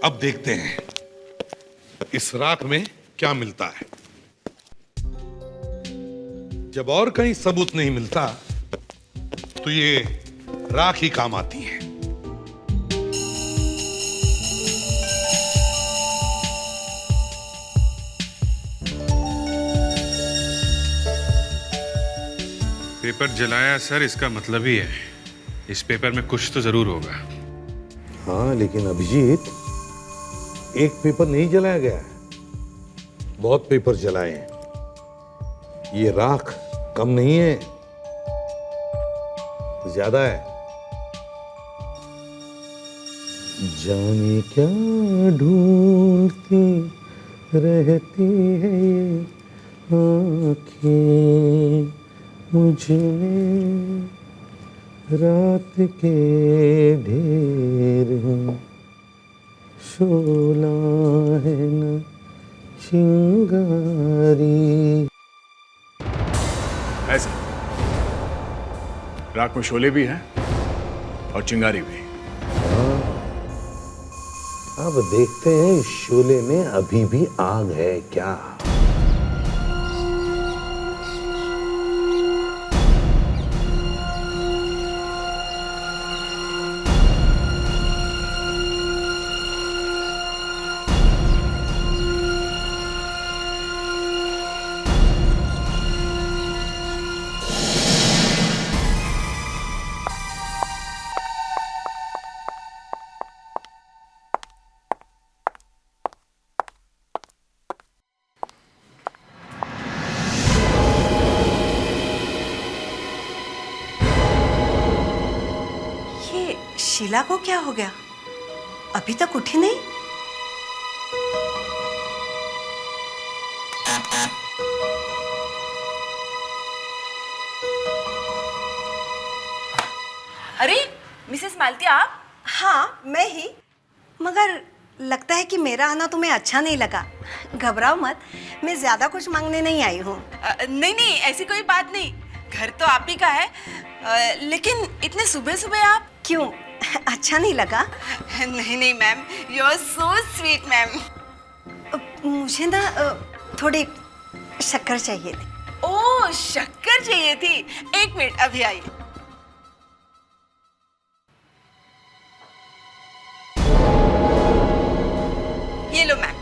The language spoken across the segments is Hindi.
अब देखते हैं इस राख में क्या मिलता है। जब और कहीं सबूत नहीं मिलता तो ये राख ही काम आती है। पेपर जलाया सर, इसका मतलब ही है इस पेपर में कुछ तो जरूर होगा। हाँ, लेकिन अभिजीत, एक पेपर नहीं जलाया गया है, बहुत पेपर जलाए हैं। ये राख कम नहीं है, ज्यादा है। जाने क्या ढूंढती रहती है ये आँखें मुझमें, रात के ढेर हैं, शोला है न चिंगारी। ऐसा राख में शोले भी हैं और चिंगारी भी। अब देखते हैं इस शोले में अभी भी आग है क्या। शीला को क्या हो गया? अभी तक उठी नहीं। अरे मिसेस मालती, आप? हाँ, मैं ही। मगर लगता है कि मेरा आना तुम्हें अच्छा नहीं लगा। घबराओ मत, मैं ज्यादा कुछ मांगने नहीं आई हूँ। नहीं नहीं, ऐसी कोई बात नहीं। घर तो आप ही का है। लेकिन इतने सुबह सुबह आप? क्यों, अच्छा नहीं लगा? नहीं नहीं ma'am, you are so sweet ma'am. मुझे ना थोड़ी शक्कर चाहिए थी। ओह, शक्कर चाहिए थी? एक मिनट, अभी आई। ये लो मैम।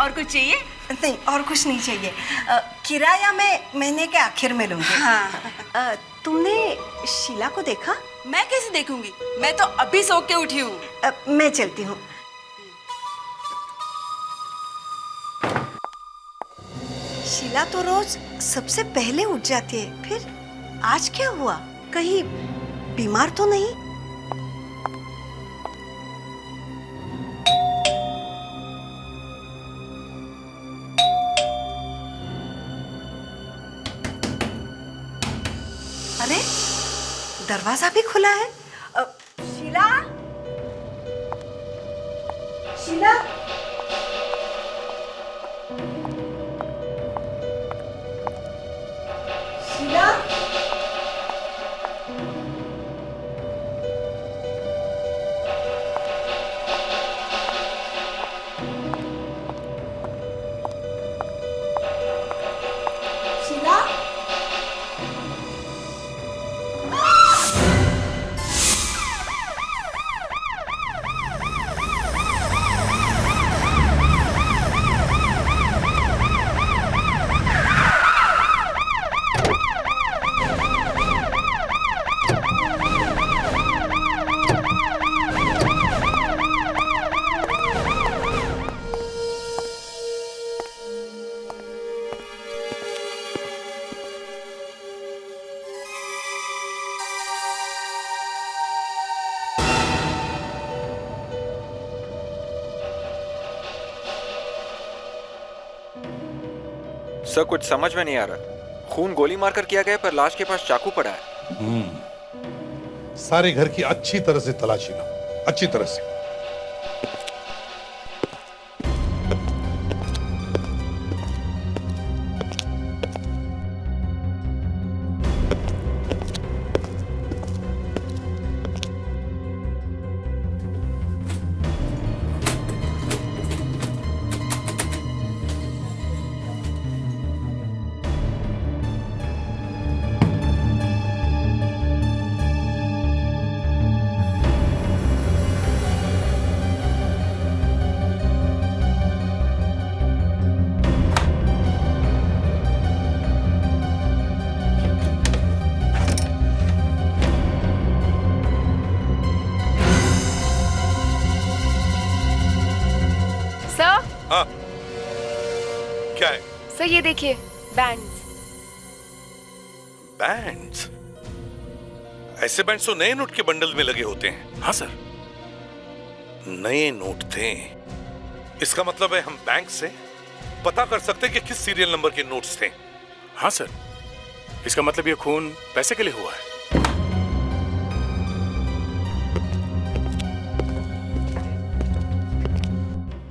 और कुछ चाहिए? नहीं, और कुछ नहीं चाहिए। किराया मैं महीने के आखिर में लूंगी। हाँ। तुमने शीला को देखा? मैं कैसे देखूंगी, मैं तो अभी सो के उठी हूँ। मैं चलती हूँ। शीला तो रोज सबसे पहले उठ जाती है, फिर आज क्या हुआ? कहीं बीमार तो नहीं? अरे, दरवाजा भी खुला है। शीला, शीला, शीला, शीला। सर, कुछ समझ में नहीं आ रहा। खून गोली मारकर किया गया, पर लाश के पास चाकू पड़ा है। सारे घर की अच्छी तरह से तलाशी लो, अच्छी तरह से। क्या है? सर ये देखिए, बैंड्स। बैंड्स? ऐसे बैंड्स तो नए नोट के बंडल में लगे होते हैं। हाँ सर। नए नोट थे, इसका मतलब है हम बैंक से पता कर सकते हैं कि किस सीरियल नंबर के नोट्स थे। हाँ सर, इसका मतलब ये खून पैसे के लिए हुआ है।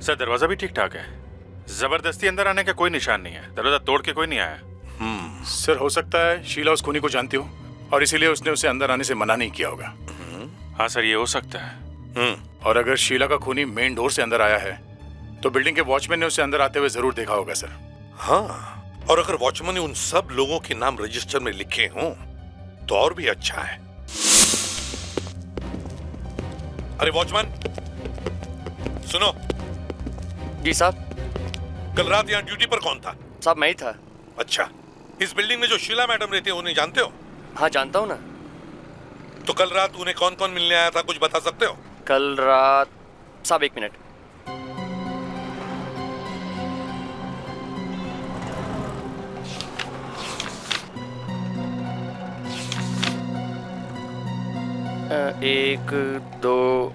सर दरवाजा भी ठीक ठाक है, जबरदस्ती अंदर आने का कोई निशान नहीं है, दरवाजा तोड़ के कोई नहीं आया। सर हो सकता है शीला उस खूनी को जानती हो और इसीलिए उसने उसे अंदर आने से मना नहीं किया होगा। हाँ सर, ये हो सकता है। और अगर शीला का खूनी मेन डोर से अंदर आया है तो बिल्डिंग के वॉचमैन ने उसे अंदर आते हुए जरूर देखा होगा सर। हाँ, और अगर वॉचमैन ने उन सब लोगों के नाम रजिस्टर में लिखे हों तो और भी अच्छा है। अरे वॉचमैन सुनो। जी साहब। कल रात यहाँ ड्यूटी पर कौन था? साहब मैं ही था। अच्छा, इस बिल्डिंग में जो शीला मैडम रहती है उन्हें जानते हो? हाँ जानता हूँ ना। तो कल रात उन्हें कौन कौन मिलने आया था, कुछ बता सकते हो? कल रात साहब 1 मिनट। एक दो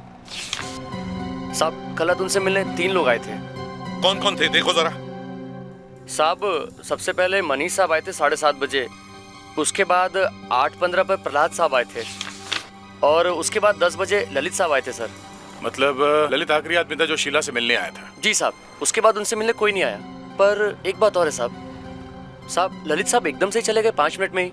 साहब, कल रात उनसे मिलने 3 लोग आए थे। कौन कौन थे देखो जरा। साहब सबसे पहले मनीष साहब आए थे 7:30 बजे, उसके बाद 8:15 पर प्रहलाद साहब आए थे और उसके बाद 10 बजे ललित साहब आए थे सर। मतलब ललित आखिरी आदमी था जो शीला से मिलने आया था। जी साहब, उसके बाद उनसे मिलने कोई नहीं आया। पर एक बात और है साहब, ललित साहब एकदम से ही चले गए 5 मिनट में ही।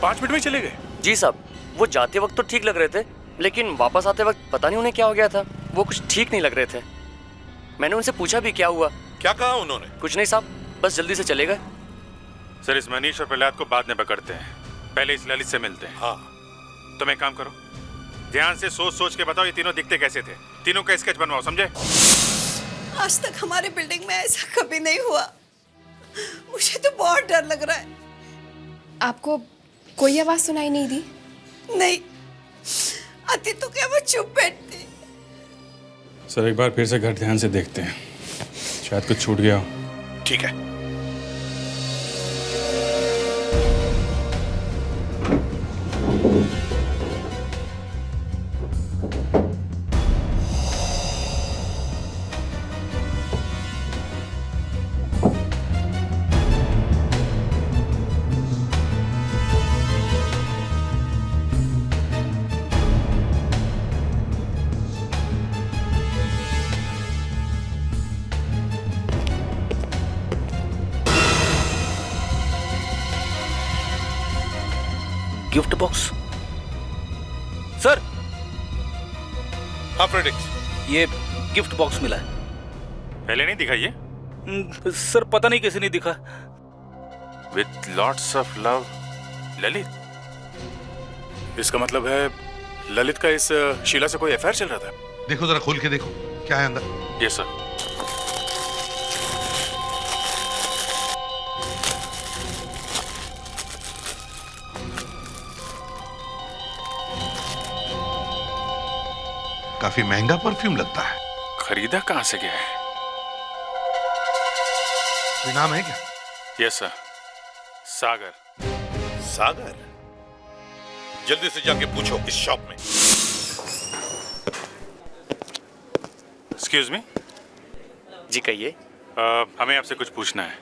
5 मिनट में चले गए? जी साहब, वो जाते वक्त तो ठीक लग रहे थे लेकिन वापस आते वक्त पता नहीं उन्हें क्या हो गया था, वो कुछ ठीक नहीं लग रहे थे। मैंने उनसे पूछा भी क्या हुआ। क्या कहा उन्होंने? कुछ नहीं साहब, बस जल्दी से चले गए। सर इस मनीष और प्रहलाद को बाद में पकड़ते हैं, पहले इस ललित से मिलते हैं। हाँ। तुम एक काम करो, ध्यान से सोच सोच के बताओ ये तीनों दिखते कैसे थे, तीनों का स्केच बनवाओ, समझे? आज तक हमारे बिल्डिंग में ऐसा कभी नहीं हुआ, मुझे तो बहुत डर लग रहा है। आपको कोई आवाज सुनाई नहीं दी? नहीं आती तो क्या वो चुप बैठती। सर एक बार फिर से घर ध्यान से देखते हैं, शायद कुछ छूट गया हो। ठीक है। Gift box sir. हाँ फ्रेडिक्स, ये गिफ्ट बॉक्स मिला है। पहले नहीं दिखा ये? सर पता नहीं कैसे नहीं दिखा। With lots of love Lalit. इसका मतलब है ललित का इस शीला से कोई अफेयर चल रहा था। देखो जरा, खोल के देखो क्या है अंदर। Yes sir. काफी महंगा परफ्यूम लगता है। खरीदा कहाँ से गया है? कोई नाम है क्या? यस सर, सागर। सागर? जल्दी से जाके पूछो इस शॉप में। Excuse me. जी कहिए। हमें आपसे कुछ पूछना है,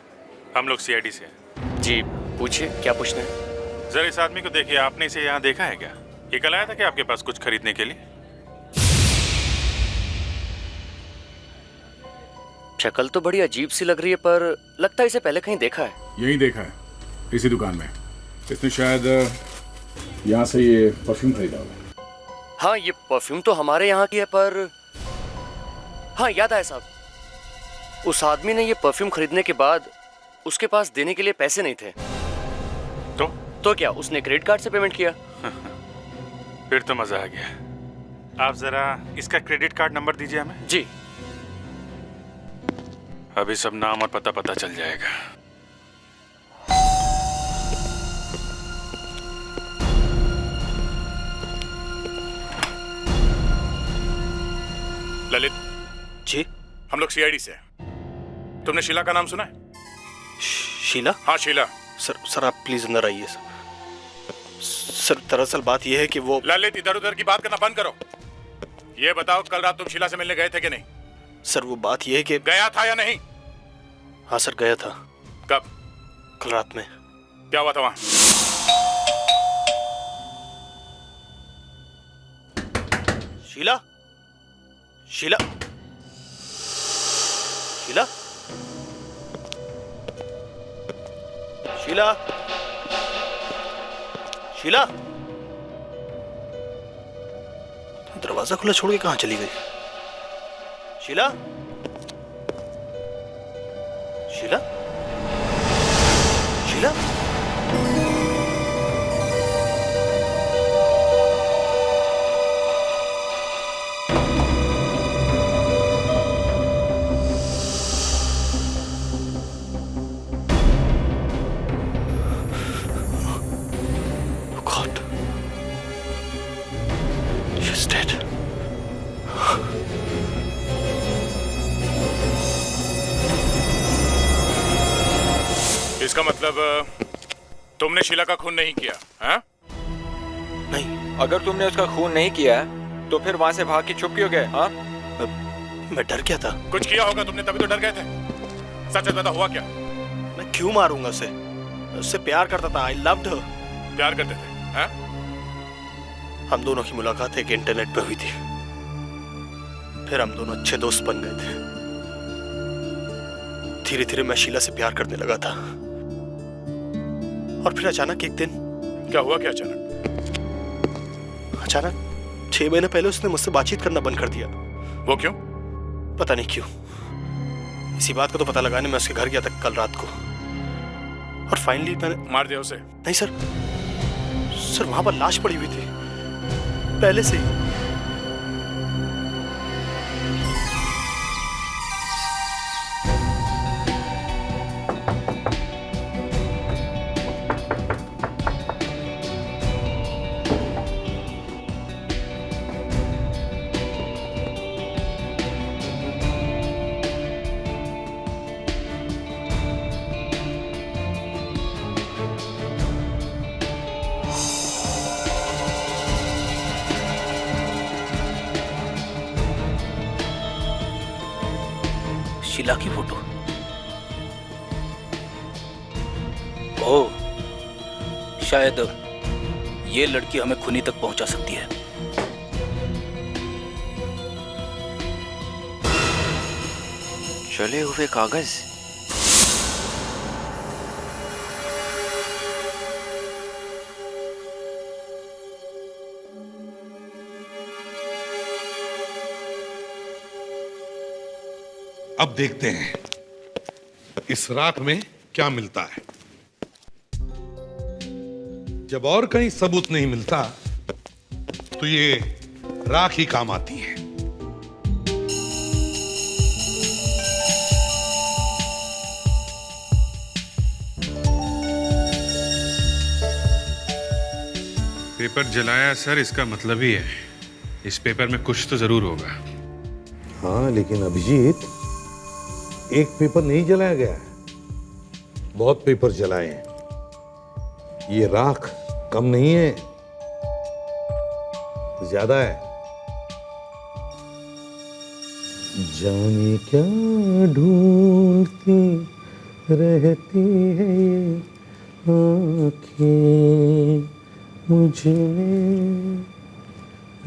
हम लोग सीआईडी से हैं। जी पूछिए, क्या पूछना है? जरा इस आदमी को देखिए, आपने इसे यहाँ देखा है क्या? ये कल आया था क्या आपके पास कुछ खरीदने के लिए? शक्ल तो बड़ी अजीब सी लग रही है, पर लगता है इसे पहले कहीं देखा है। यही देखा है, इसी दुकान में। इसने शायद यहाँ से ये परफ्यूम खरीदा होगा। हाँ ये परफ्यूम तो हमारे यहाँ की है, पर हाँ याद आया साहब, उस आदमी ने ये परफ्यूम खरीदने के बाद उसके पास देने के लिए पैसे नहीं थे। तो क्या उसने क्रेडिट कार्ड से पेमेंट किया? फिर तो मजा आ गया। आप जरा इसका क्रेडिट कार्ड नंबर दीजिए हमें। जी। अभी सब नाम और पता चल जाएगा। ललित जी, हम लोग सीआईडी से। तुमने शीला का नाम सुना है? शीला? हाँ शीला। सर आप प्लीज अंदर आइए सर। दरअसल बात यह है कि वो ललित, इधर उधर की बात करना बंद करो। ये बताओ, कल रात तुम शीला से मिलने गए थे कि नहीं? सर वो बात यह है कि गया था या नहीं? हाँ सर गया था। कब? कल रात में। क्या हुआ था वहां? शीला? शीला? शीला? शीला? शीला? दरवाजा खुला छोड़ के कहां चली गई? Sheila? Sheila? Sheila? God. She's dead. इसका मतलब तुमने शीला का खून नहीं किया? हाँ? नहीं। अगर तुमने उसका खून नहीं किया है तो फिर वहां से भाग के छुप क्यों गए? हाँ, मैं डर गया था। कुछ किया होगा तुमने, तभी तो डर गए थे। सच बता, हुआ क्या? मैं क्यों मारूंगा उसे? उससे प्यार करता था। I loved her. प्यार करते थे? हाँ? हम दोनों की मुलाकात एक इंटरनेट पे हुई थी, फिर हम दोनों अच्छे दोस्त बन गए थे। धीरे धीरे मैं शीला से प्यार करने लगा था, और फिर अचानक एक दिन। क्या हुआ? क्या अचानक? अचानक 6 महीने पहले उसने मुझसे बातचीत करना बंद कर दिया। वो क्यों? पता नहीं क्यों। इसी बात को तो पता लगाने मैं उसके घर गया था कल रात को, और फाइनली मैंने मार दिया उसे? नहीं सर, सर वहां पर लाश पड़ी हुई थी पहले से ही। शीला की फोटो। ओह, शायद ये लड़की हमें खूनी तक पहुंचा सकती है। जले हुए कागज। अब देखते हैं इस राख में क्या मिलता है। जब और कहीं सबूत नहीं मिलता तो ये राख ही काम आती है। पेपर जलाया सर, इसका मतलब ही है इस पेपर में कुछ तो जरूर होगा। हाँ, लेकिन अभिजीत, एक पेपर नहीं जलाया गया है, बहुत पेपर जलाए हैं। ये राख कम नहीं है, ज्यादा है। जाने क्या ढूंढती रहती है ये आँखें मुझमें,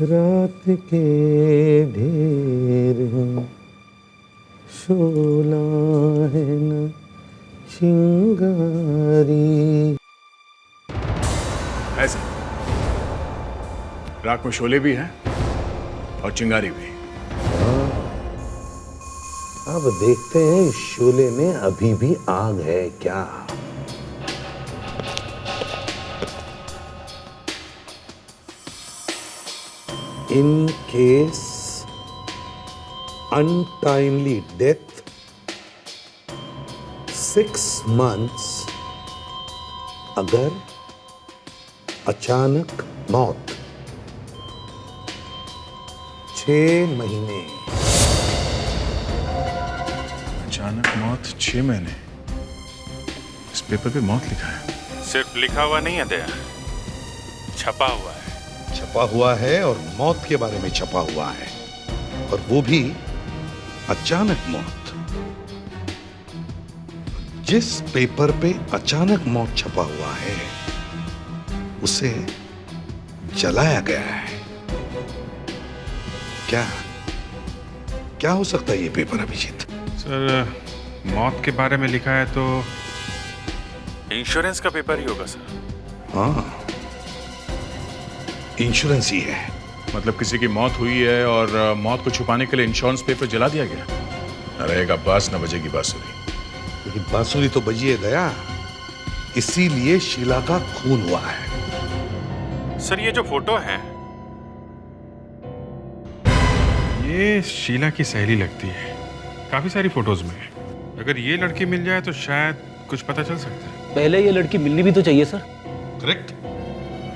रात के ढेर हैं, शोला है न चिंगारी। ऐसा राख में शोले भी हैं और चिंगारी भी। अब देखते हैं इस शोले में अभी भी आग है क्या। In case untimely death, 6 months, अगर अचानक मौत 6 महीने। अचानक मौत 6 महीने। इस पेपर पे मौत लिखा है। सिर्फ लिखा हुआ नहीं है दया, छपा हुआ है। छपा हुआ है और मौत के बारे में छपा हुआ है, और वो भी अचानक मौत। जिस पेपर पे अचानक मौत छपा हुआ है उसे जलाया गया है। क्या क्या हो सकता है ये पेपर, अभिजीत? सर, मौत के बारे में लिखा है तो इंश्योरेंस का पेपर ही होगा सर। हाँ, इंश्योरेंस ही है। मतलब किसी की मौत हुई है और मौत को छुपाने के लिए इंश्योरेंस पेपर जला दिया गया। न रहेगा बांस, न बजेगी बांसुरी। लेकिन बांसुरी तो बजी है दया, इसीलिए शीला का खून हुआ है। सर ये जो फोटो है, ये शीला की सहेली लगती है, काफी सारी फोटोज में। अगर ये लड़की मिल जाए तो शायद कुछ पता चल सकता है। पहले ये लड़की मिलनी भी तो चाहिए सर। करेक्ट।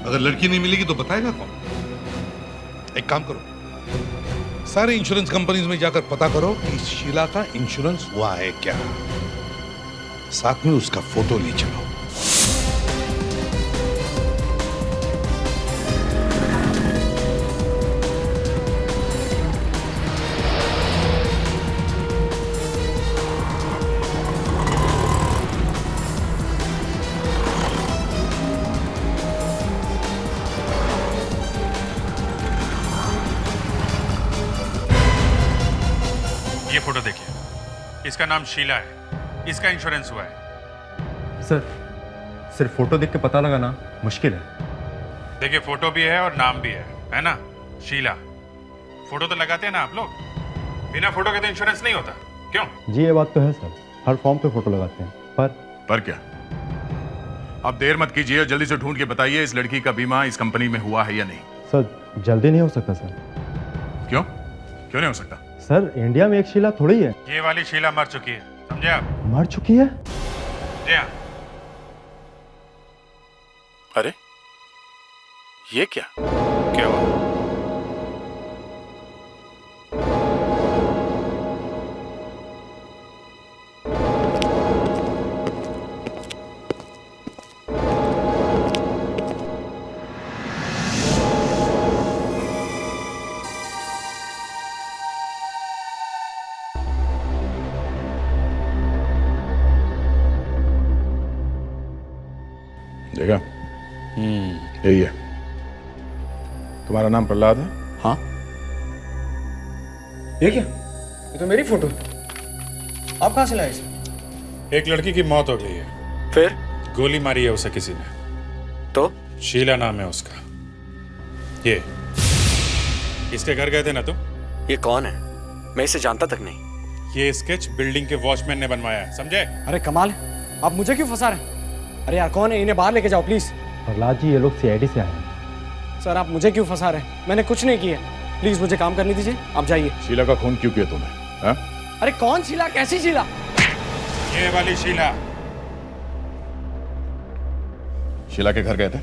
अगर लड़की नहीं मिलेगी तो बताएगा कौन? एक काम करो, सारे इंश्योरेंस कंपनीज में जाकर पता करो कि शीला का इंश्योरेंस हुआ है क्या। साथ में उसका फोटो ले चलो। ये फोटो देखिए, इसका नाम शीला है, इसका इंश्योरेंस हुआ है। सर, सिर्फ फोटो देख के पता लगाना मुश्किल है। देखिए, फोटो भी है और नाम भी है ना? शीला। फोटो तो लगाते हैं ना आप लोग? बिना फोटो के तो इंश्योरेंस नहीं होता, क्यों? जी ये बात तो है सर, हर फॉर्म पे फोटो लगाते हैं। पर क्या? आप देर मत कीजिए और जल्दी से ढूंढ के बताइए इस लड़की का बीमा इस कंपनी में हुआ है या नहीं। सर जल्दी नहीं हो सकता सर। क्यों क्यों नहीं हो सकता? सर इंडिया में एक शीला थोड़ी है। ये वाली शीला मर चुकी है, समझे आप? मर चुकी है? जी हाँ। अरे ये क्या हुआ? देखा? यही है। तुम्हारा नाम प्रहलाद है? हाँ। ये क्या? ये तो मेरी फोटो। आप कहाँ से लाए इसे? एक लड़की की मौत हो गई है। फिर? गोली मारी है उसे किसी ने। तो? शीला नाम है उसका। ये इसके घर गए थे ना तुम? ये कौन है? मैं इसे जानता तक नहीं। ये स्केच बिल्डिंग के वॉचमैन ने बनवाया है, समझे? अरे कमाल है, आप मुझे क्यों फंसा रहे हैं? अरे यार कौन है? इन्हें बाहर लेके जाओ प्लीज। प्रहलाद जी, ये लोग सीआईडी से आए हैं। सर आप मुझे क्यों फंसा रहे हैं? मैंने कुछ नहीं किया, प्लीज मुझे काम करने दीजिए, आप जाइए। शीला का खून क्यों किया तुमने? हाँ? अरे कौन शीला? कैसी शीला? ये वाली शीला। शीला के घर गए थे?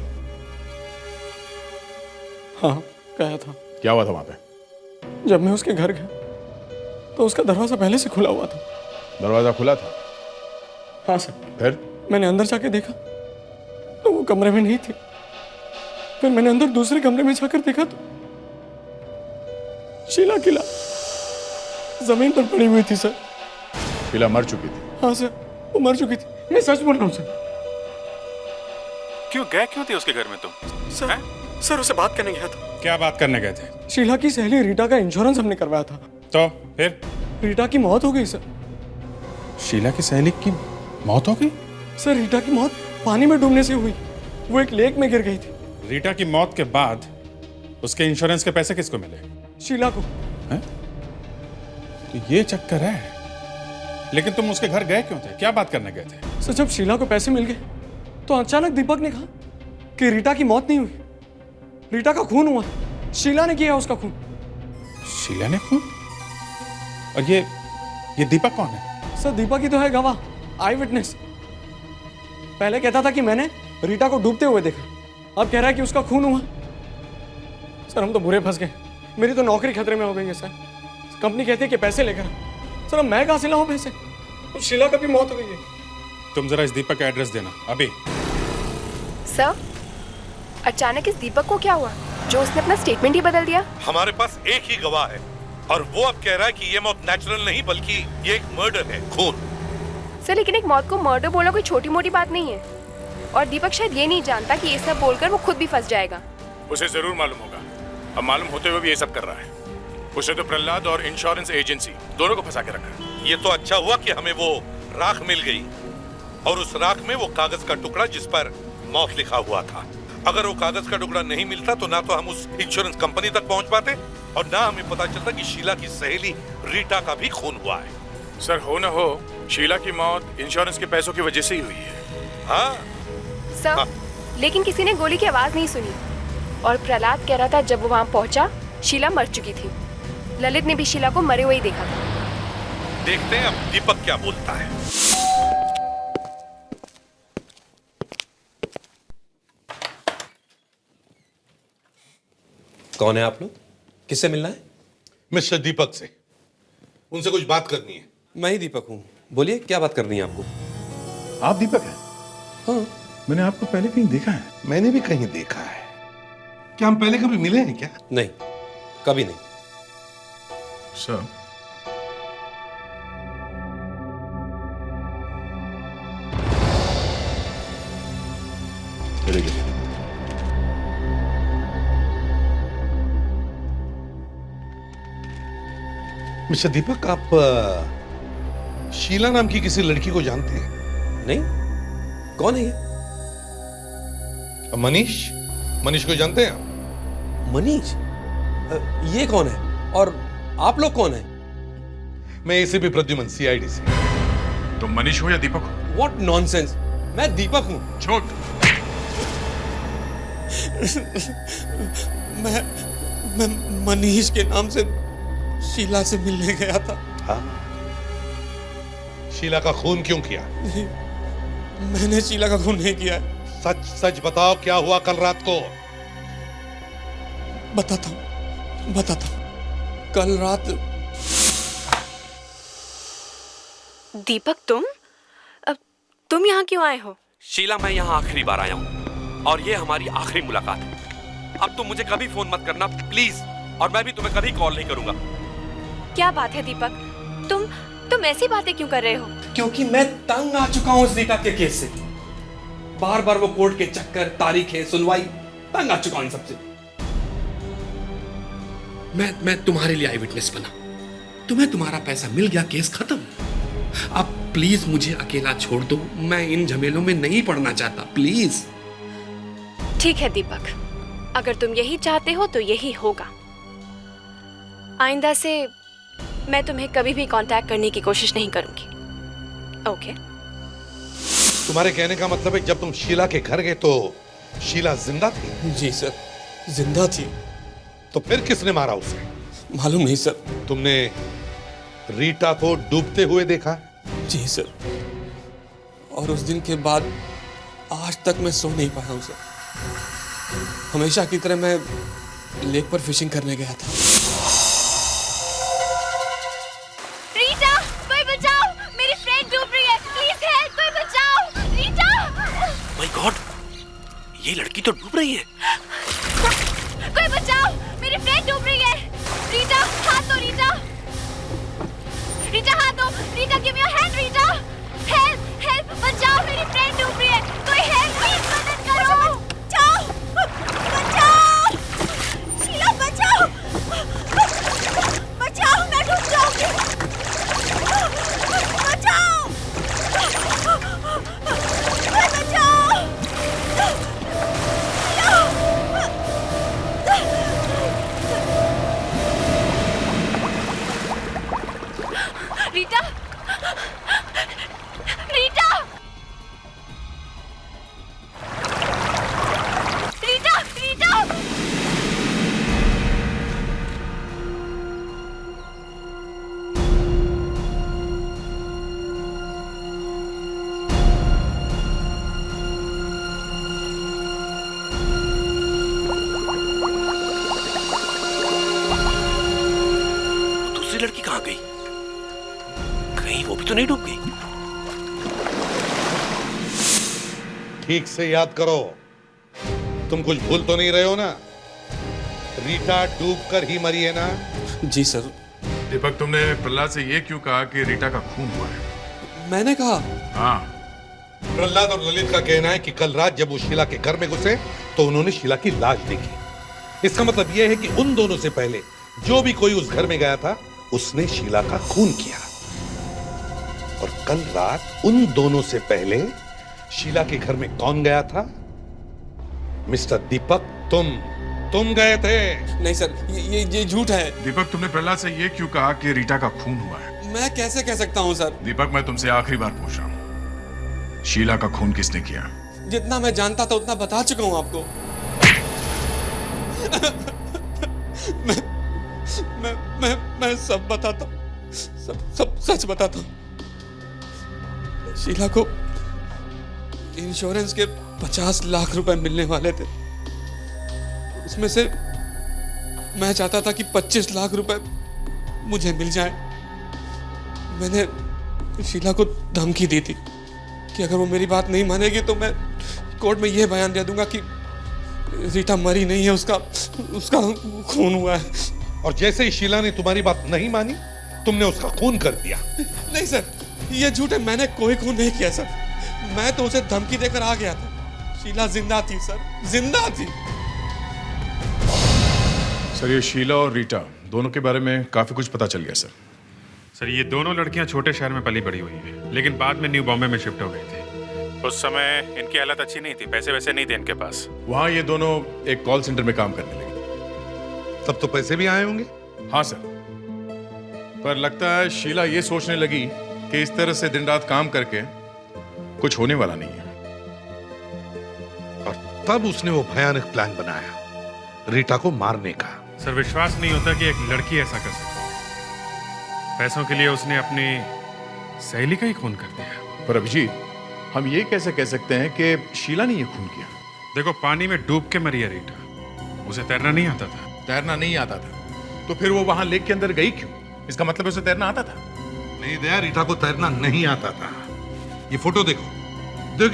हाँ गया था। क्या हुआ था वहां पे? जब मैं उसके घर गया तो उसका दरवाजा पहले से खुला हुआ था। दरवाजा खुला था? हाँ सर। फिर? मैंने अंदर जाके देखा तो वो कमरे में नहीं थी। फिर मैंने अंदर दूसरे कमरे में जाकर देखा तो शीला किला जमीन पर पड़ी हुई थी सर। शीला मर चुकी थी? हाँ सर, वो मर चुकी थी। मैं सच बोल रहा हूँ सर। क्यों गए क्यों थे उसके घर में तुम? सर सर उसे बात करने गया था। क्या बात करने गए थे? शीला की सहेली रीटा का इंश्योरेंस हमने करवाया था। तो फिर? रीटा की मौत हो गई सर। शीला की सहेली की मौत हो गई? सर रीटा की मौत पानी में डूबने से हुई। वो एक लेक में गिर गई थी। रीटा की मौत के बाद उसके इंश्योरेंस के पैसे किसको मिले? शीला को। तो ये चक्कर है। लेकिन तुम उसके घर गए क्यों थे? क्या बात करने गए थे? सर जब शीला को पैसे मिल गए तो अचानक दीपक ने कहा कि रीटा की मौत नहीं हुई, रीटा का खून हुआ। शीला ने किया उसका खून। शीला ने खून? और ये दीपक कौन है? सर दीपक ही तो है गवाह, आई विटनेस। पहले कहता था कि मैंने रीटा को डूबते हुए देखा, अब कह रहा है कि उसका खून हुआ। सर हम तो बुरे फंस गए। मेरी तो नौकरी खतरे में हो गई है सर। कंपनी कहती है कि पैसे लेकर। सर अब मैं कहाँ से लाऊं पैसे? शीला का भी मौत हो गई है। तुम जरा इस दीपक का एड्रेस देना अभी। सर, अचानक इस दीपक को क्या हुआ जो उसने अपना स्टेटमेंट ही बदल दिया? हमारे पास एक ही गवाह है और वो अब कह रहा है कि ये मौत नेचुरल नहीं बल्कि ये एक मर्डर है, खून। सर, लेकिन एक मौत को मर्डर बोलना कोई छोटी मोटी बात नहीं है। और दीपक शायद ये नहीं जानता कि ये सब बोलकर वो खुद भी फंस जाएगा। उसे जरूर मालूम होगा। अब मालूम होते हुए भी ये सब कर रहा है। उसे तो प्रहलाद और इंश्योरेंस एजेंसी दोनों को फंसा के रखा। ये तो अच्छा हुआ कि हमें वो राख मिल गई और उस राख में वो कागज का टुकड़ा जिस पर मौत लिखा हुआ था। अगर वो कागज का टुकड़ा नहीं मिलता तो ना तो हम उस इंश्योरेंस कंपनी तक पहुंच पाते और ना हमें पता चलता कि शीला की सहेली रीटा का भी खून हुआ है। सर, हो न हो शीला की मौत इंश्योरेंस के पैसों की वजह से ही हुई है। हाँ सर, लेकिन किसी ने गोली की आवाज नहीं सुनी और प्रहलाद कह रहा था जब वो वहां पहुंचा शीला मर चुकी थी। ललित ने भी शीला को मरे हुए ही देखा था। देखते हैं अब दीपक क्या बोलता है। कौन है आप लोग? किससे मिलना है? मिस्टर दीपक से। उनसे कुछ बात करनी है। मैं ही दीपक हूँ। बोलिए, क्या बात करनी है आपको? आप दीपक हैं? हाँ। मैंने आपको पहले कहीं देखा है। मैंने भी कहीं देखा है। क्या हम पहले कभी मिले हैं क्या? नहीं, कभी नहीं। Sir, very good. मिस्टर दीपक, आप शीला नाम की किसी लड़की को जानते हैं? नहीं, कौन है ये? मनीष। मनीष को जानते हैं आप? मनीष? ये कौन है और आप लोग कौन है? मैं एसीपी प्रद्युमन, सीआईडी से। तुम मनीष हो या दीपक हो? What nonsense! मैं दीपक हूं। छोड़। मैं मनीष के नाम से शीला से मिलने गया था। हाँ? शीला का खून क्यों किया? नहीं, मैंने शीला का खून नहीं किया है। सच सच बताओ, क्या हुआ कल रात को? बताता हूं। कल रात। दीपक, तुम यहाँ क्यों आए हो? शीला, मैं यहाँ आखिरी बार आया हूँ और ये हमारी आखिरी मुलाकात है। अब तुम मुझे कभी फोन मत करना प्लीज, और मैं भी तुम्हें कभी कॉल नहीं करूंगा। क्या बात है दीपक, तुम ऐसी बातें क्यों कर रहे हो? क्योंकि मैं तंग आ चुका हूँ उस रीटा के केस से। बार बार वो कोर्ट के चक्कर, तारीखें, सुनवाई, तंग आ चुका हूँ इन सबसे। मैं तुम्हारे लिए आई विटनेस बना, तुम्हें तुम्हारा पैसा मिल गया, केस खत्म। अब प्लीज मुझे अकेला छोड़ दो, मैं इन झमेलों में नहीं पड़ना चाहता, प्लीज। ठीक है दीपक, अगर तुम यही चाहते हो तो यही होगा। आइंदा से मैं तुम्हें कभी भी कांटेक्ट करने की कोशिश नहीं करूंगी। ओके? तुम्हारे कहने का मतलब है जब तुम शीला के घर गए तो शीला जिंदा थी? जी सर, जिंदा थी। तो फिर किसने मारा उसे? मालूम नहीं सर। तुमने रीटा को डूबते हुए देखा? जी सर, और उस दिन के बाद आज तक मैं सो नहीं पाया हूं सर। हमेशा की तरह मैं लेक पर फिशिंग करने गया था। रीटा, कोई बचाओ, मेरी फ्रेंड डूब रही है, प्लीज हेल्प, कोई बचाओ, रीटा। माय गॉड, ये लड़की तो डूब रही है। कोई बचाओ, मेरी फ्रेंड डूब रही है। रीटा, हाथ दो रीटा। रीटा, हाथ दो। Rita, give me your hand Rita. Help, help, बचाओ, मेरी फ्रेंड डूब रही है। कोई हेल्प, प्लीज मदद करो। बचाओ, बचाओ, शीला बचाओ, बचाओ, मैं डूब जाऊंगी। बचाओ, कोई बचाओ। शीला, ठीक से याद करो, तुम कुछ भूल तो नहीं रहे हो ना? रीटा डूब कर ही मरी है ना? जी सर। दीपक, तुमने प्रहलाद से ये क्यों कहा कि रीटा का खून हुआ है? मैंने कहा? हाँ। प्रहलाद और ललित का कहना है कि कल रात जब वो शीला के घर में घुसे तो उन्होंने शीला की लाश देखी। इसका मतलब यह है कि उन दोनों से पहले जो भी कोई उस घर में गया था उसने शीला का खून किया। और कल रात उन दोनों से पहले शीला के घर में कौन गया था? मिस्टर दीपक, तुम गए थे। नहीं सर, ये झूठ है। दीपक, तुमने प्रहलाद से ये क्यों कहा कि रीटा का खून हुआ है? मैं कैसे कह सकता हूँ सर? दीपक, मैं तुमसे आखिरी बार पूछ रहा हूँ, शीला का खून किसने किया? जितना मैं जानता था उतना बता चुका हूँ आपको। मैं सब बताता हूँ, सब सच बताता हूँ। शीला को इंश्योरेंस के 50 लाख रुपए मिलने वाले थे। उसमें से मैं चाहता था कि 25 लाख रुपए मुझे मिल जाए। मैंने शीला को धमकी दी थी कि अगर वो मेरी बात नहीं मानेगी तो मैं कोर्ट में यह बयान दे दूंगा कि रीटा मरी नहीं है, उसका खून हुआ है। और जैसे ही शीला ने तुम्हारी बात नहीं मानी, तुमने उसका खून कर दिया। नहीं सर, ये झूठ है। मैंने कोई खून नहीं किया सर। मैं तो उसे धमकी देकर आ गया था। शीला जिंदा थी सर, जिंदा थी। सर, ये शीला और रीटा दोनों के बारे में काफी कुछ पता चल गया सर। सर, ये दोनों लड़कियां छोटे शहर में पली बड़ी हुई हैं, लेकिन बाद में न्यू बॉम्बे में शिफ्ट हो गई थी। उस समय इनकी हालत अच्छी नहीं थी, पैसे वैसे नहीं थे इनके पास। वहाँ ये दोनों एक कॉल सेंटर में काम करने लगे। तब तो पैसे भी आए होंगे? हाँ सर, पर लगता है शीला ये सोचने लगी कि इस तरह से दिन रात काम करके कुछ होने वाला नहीं है। और तब उसने वो भयानक प्लान बनाया रीटा को मारने का। सर, विश्वास नहीं होता कि एक लड़की ऐसा कर सकती है। पैसों के लिए उसने अपनी सहेली का ही खून कर दिया। पर अभिजीत, हम ये कैसे कह सकते हैं कि शीला ने ये खून किया? देखो, पानी में डूब के मरी है रीटा। उसे तैरना नहीं आता था। तैरना नहीं आता था तो फिर वो वहां लेक के अंदर गई क्यों? इसका मतलब उसे तैरना आता था? नहीं दया, रीटा को तैरना नहीं आता था। ये फोटो देखो,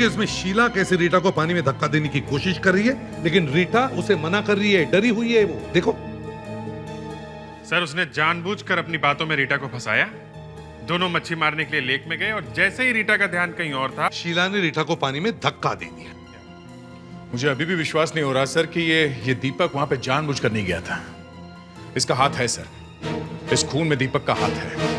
इसमें शीला कैसे रीटा को पानी में धक्का देने की कोशिश कर रही है, लेकिन रीटा उसे मना कर रही है, डरी हुई है वो। देखो सर, उसने जानबूझकर अपनी बातों में रीटा को फंसाया। दोनों मच्छी मारने के लिए लेक में गए और जैसे ही रीटा का ध्यान कहीं और था, शीला ने रीटा को पानी में धक्का दे दिया। मुझे अभी भी विश्वास नहीं हो रहा सर कि ये दीपक वहां पे जानबूझकर नहीं गया था। इसका हाथ है सर, इस खून में दीपक का हाथ है।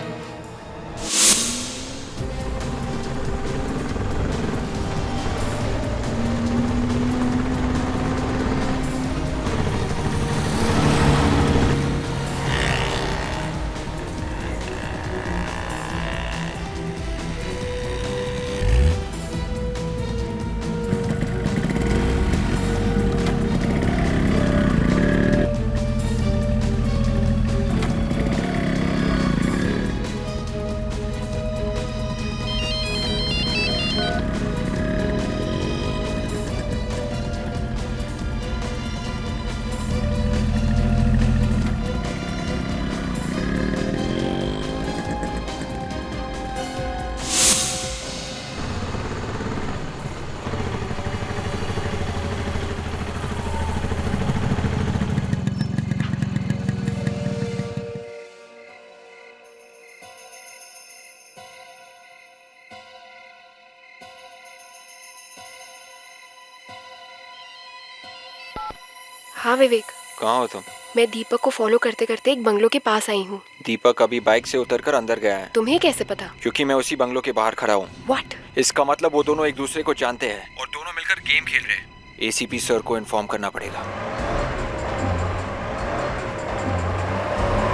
हाँ विवेक। कहाँ हो तुम? मैं दीपक को फॉलो करते करते एक बंगलो के पास आई हूँ। दीपक अभी बाइक से उतरकर अंदर गया है। तुम्हें कैसे पता? क्योंकि मैं उसी बंगलो के बाहर खड़ा हूँ। What? इसका मतलब वो दोनों एक दूसरे को जानते हैं और दोनों मिलकर गेम खेल रहे हैं। एसीपी सर को इन्फॉर्म करना पड़ेगा।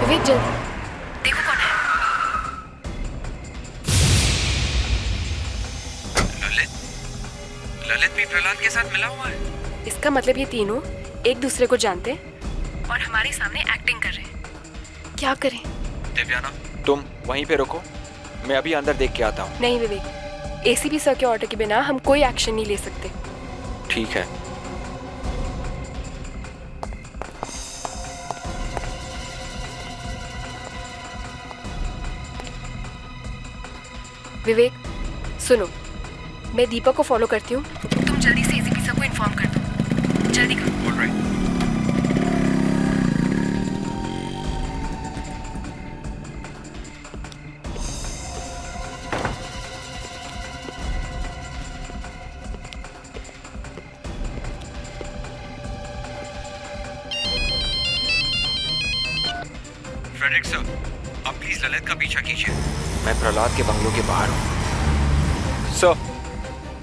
विवेक, जल्दी देखो कौन है। ललित भी प्रहलाद के साथ मिला हुआ है। इसका मतलब ये तीनों एक दूसरे को जानते हैं और हमारे सामने एक्टिंग कर रहे हैं। क्या करें? दिव्याना, तुम वहीं पे रुको, मैं अभी अंदर देख के आता हूँ। नहीं विवेक, एसीपी सर के ऑर्डर के बिना हम कोई एक्शन नहीं ले सकते। ठीक है। विवेक सुनो, मैं दीपक को फॉलो करती हूँ, तुम जल्दी से एसीपी सर को इन्फॉर्म कर दो। जल्दी करो। ऑलराइट। फ्रेडरिक सर, आप प्लीज ललित का पीछा कीजिए। मैं प्रहलाद के बंगलों के बाहर हूँ। सर,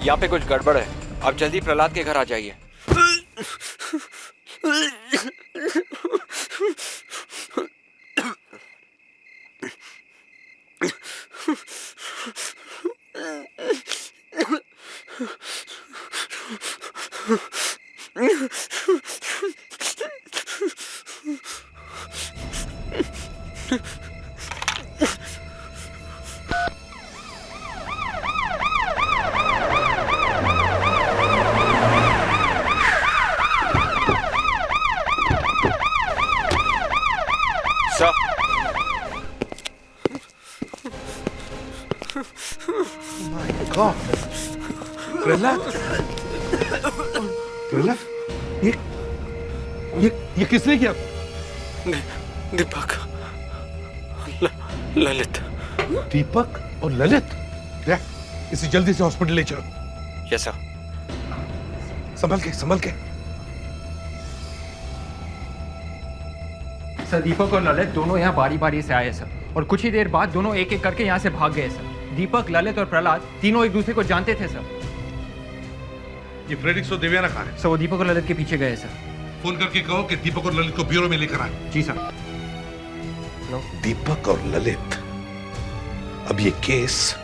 यहाँ पे कुछ गड़बड़ है। आप जल्दी प्रहलाद के घर आ जाइए। ये किसने किया? दीपक, ललित। दीपक और ललित? इसे जल्दी से हॉस्पिटल ले चलो। Yes sir. संभल के, संभल के। सर, दीपक और ललित दोनों यहाँ बारी बारी से आए सर, और कुछ ही देर बाद दोनों एक एक करके यहाँ से भाग गए सर। दीपक, ललित और प्रहलाद तीनों एक दूसरे को जानते थे सर। ये फ्रेडरिक्स और देवयाना कहाँ है? सर, वो दीपक और ललित के पीछे गए सर। फोन करके कहो कि दीपक और ललित को ब्यूरो में लेकर आए। जी सर। दीपक और ललित, अब ये केस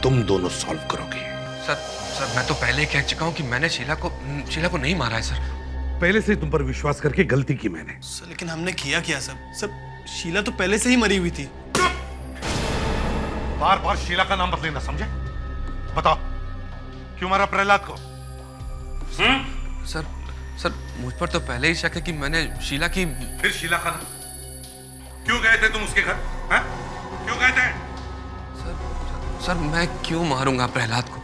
तुम दोनों सॉल्व करोगे। सर मैं तो पहले ही कह चुका हूँ कि मैंने शीला को नहीं मारा है सर। पहले से तुम पर विश्वास करके गलती की मैंने। सर लेकिन हमने किया क्या सर? शीला तो पहले से ही मरी हुई थी। बार बार शीला का नाम मत लेना, समझे? बताओ क्यों मारा प्रहलाद को? सर मुझ पर तो पहले ही शक है कि मैंने शीला की। फिर शीला का नाम क्यों गए थे तुम उसके घर? क्यों गए थे? सर मैं क्यों मारूंगा प्रहलाद को?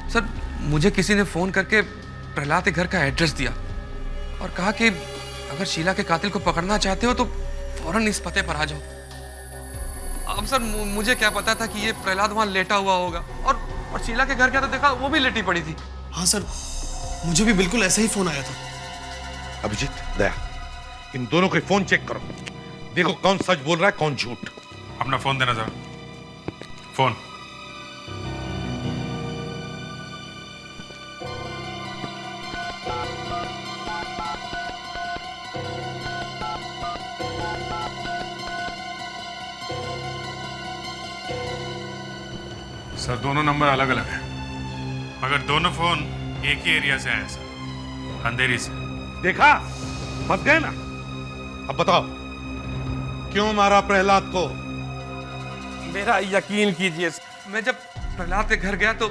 सर मुझे किसी ने फोन करके प्रहलाद के घर का एड्रेस दिया और कहा कि अगर शीला के कातिल को पकड़ना चाहते हो तो फौरन इस पते पर आ जाओ। अब सर मुझे क्या पता था कि ये प्रहलाद वहां लेटा हुआ होगा, और शीला के घर गया तो देखा वो भी लेटी पड़ी थी। हाँ सर, मुझे भी बिल्कुल ऐसा ही फोन आया था। अभिजीत, दया, इन दोनों के फोन चेक करो, देखो कौन सच बोल रहा है कौन झूठ। अपना फोन देना जरा। फोन। सर दोनों नंबर अलग अलग हैं, मगर दोनों फोन एक ही एरिया से आए सर, अंधेरी से। देखा, फंस गए ना। अब बताओ क्यों मारा प्रहलाद को? मेरा यकीन कीजिए, मैं जब प्रहलाद के घर गया तो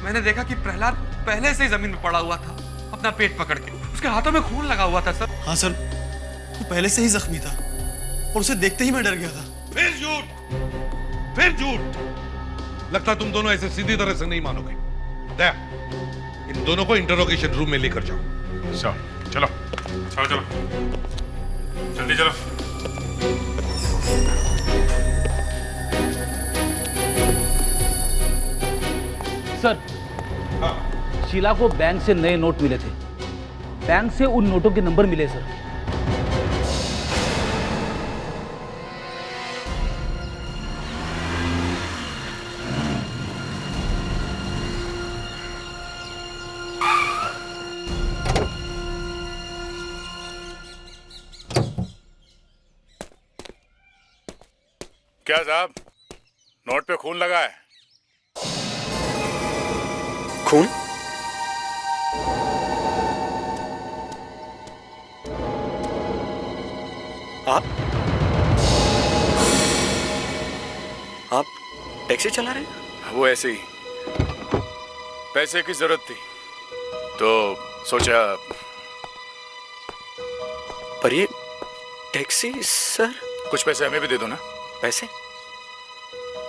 मैंने देखा कि प्रहलाद पहले से ही जमीन में पड़ा हुआ था, अपना पेट पकड़ के। उसके हाथों में खून लगा हुआ था सर। हाँ सर, वो पहले से ही जख्मी था और उसे देखते ही मैं डर गया था। फिर झूठ, फिर झूठ। लगता तुम दोनों ऐसे सीधी तरह से नहीं मानोगे। दया, इन दोनों को इंटरोगेशन रूम में लेकर जाओ। चलो चलो चलो जल्दी चलो। सर, शीला को बैंक से नए नोट मिले थे। बैंक से उन नोटों के नंबर मिले सर। क्या साहब, नोट पे खून लगा है? खून? आप टैक्सी चला रहे हैं? वो ऐसे ही, पैसे की जरूरत थी तो सोचा। पर ये टैक्सी सर? कुछ पैसे हमें भी दे दो ना। पैसे?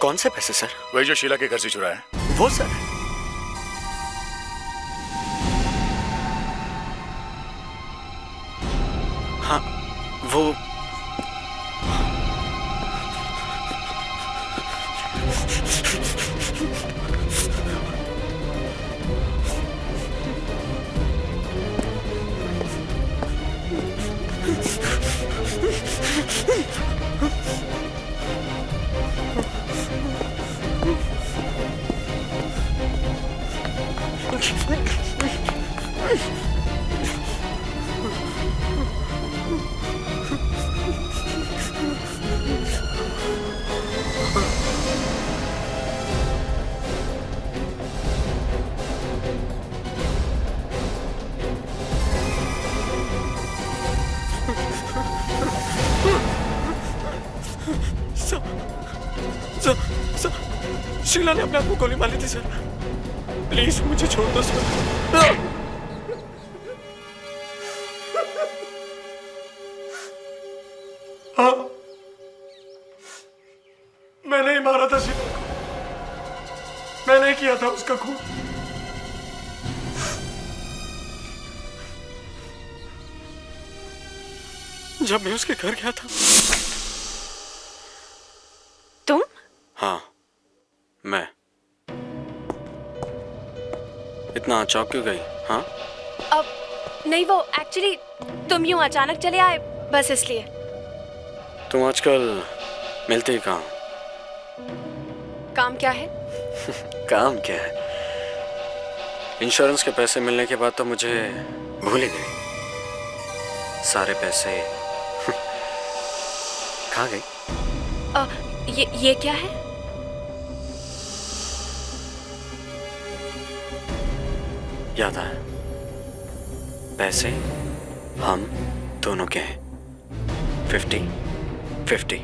कौन से पैसे सर? वही जो शीला के घर से चुराए हैं। वो सर? वो शीला ने अपने आप को गोली मारी थी सर। प्लीज मुझे छोड़ दो सर। हाँ, मैंने ही मारा था शीला को। मैंने ही किया था उसका खून। जब मैं उसके घर गया था। तुम? हाँ, मैं। इतना चौंक क्यों गई? हाँ? अब नहीं, वो एक्चुअली तुम यूं अचानक चले आए, बस इसलिए। तुम आजकल मिलते ही कहाँ? काम क्या है? काम क्या है? इंश्योरेंस के पैसे मिलने के बाद तो मुझे भूल ही गई। सारे पैसे कहाँ गए? ये क्या है? याद आया, पैसे हम दोनों के हैं। 50-50।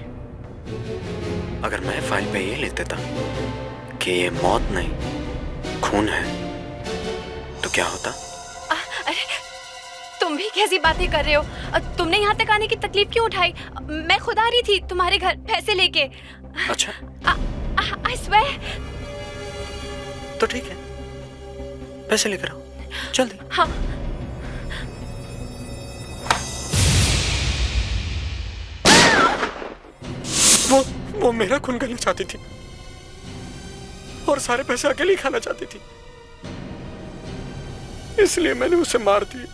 अगर मैं फाइल पे ये लिख देता कि ये मौत नहीं खून है तो क्या होता? अरे तुम भी कैसी बातें कर रहे हो? तुमने यहाँ तक आने की तकलीफ क्यों उठाई? मैं खुद आ रही थी तुम्हारे घर पैसे लेके। अच्छा, I swear। तो ठीक है, पैसे लेकर आओ जल्दी। हाँ। वो मेरा खून करना चाहती थी और सारे पैसे अकेले ही खाना चाहती थी, इसलिए मैंने उसे मार दिया।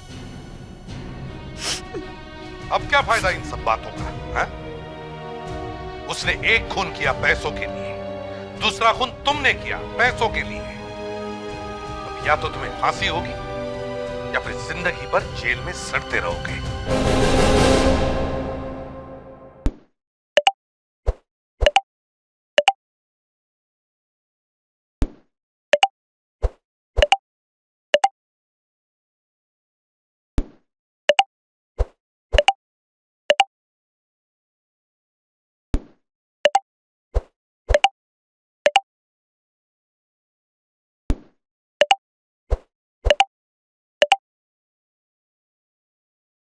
अब क्या फायदा इन सब बातों का? है? उसने एक खून किया पैसों के लिए, दूसरा खून तुमने किया पैसों के लिए। अब या तो तुम्हें फांसी होगी या फिर जिंदगी भर जेल में सड़ते रहोगे।